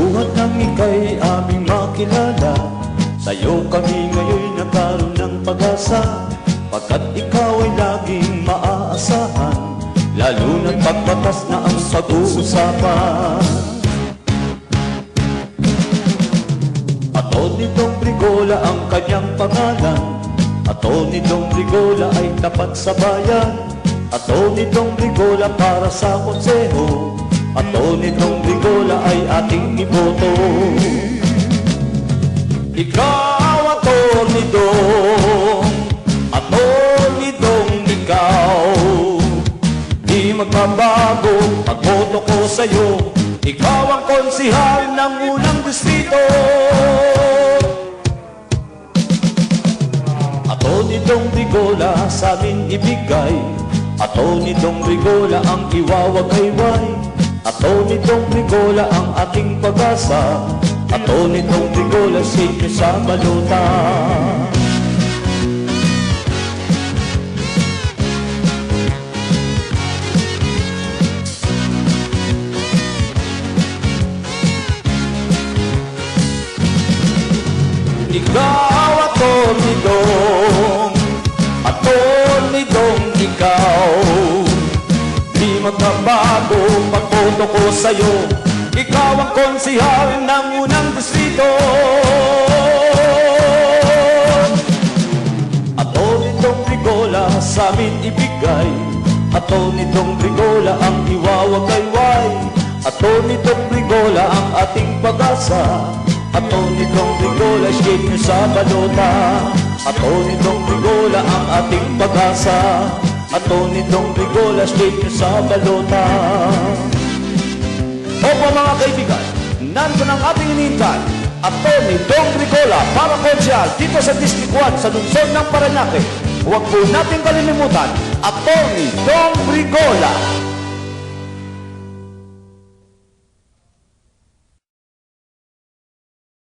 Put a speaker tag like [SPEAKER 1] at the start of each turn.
[SPEAKER 1] buhat ng ika'y aming makilala, sa'yo kami ngayon nagkaroon ng pag-asa. Pagkat ikaw ay laging maaasahan, lalo na't pagbatas na ang pag-uusapan. Atty. Dong Brigola ang kanyang pangalan, Atty. Dong Brigola ay tapat sa bayan, Atty. Dong Brigola para sa konseho, Atty. Dong Brigola ay ating iboto. Ikaw, Atty. Dong, Atty. Dong, ikaw, di magbabago pagboto ko sa'yo. Ikaw ang konsihal ng unang distrito. Atty. Dong Brigola sa amin ibigay, Atty. Dong Brigola ang iwawagayway, Atty. Dong Brigola ang ating pag-asa, Atty. Dong Brigola sino sa balota. Ikaw, Atty. Dong, Atty. Dong, ikaw, di magbabago pagboto ko sa'yo. Ikaw ang konsihal ng unang distrito. Atty. Dong Brigola sa amin ibigay, Atty. Dong Brigola ang iwawagayway, Atty. Dong Brigola ang ating pag-asa, Atty. Dong Brigola shake nyo sa balota. Atty. Dong Brigola ang ating pag-asa, Atty. Dong Brigola shake nyo sa balota. Opo mga kaibigan, nandun ang ating inintay, Atty. Dong Brigola para konsyal dito sa District 1 sa lungsod ng Parañaque. Huwag po natin kalilimutan, Atty. Dong Brigola.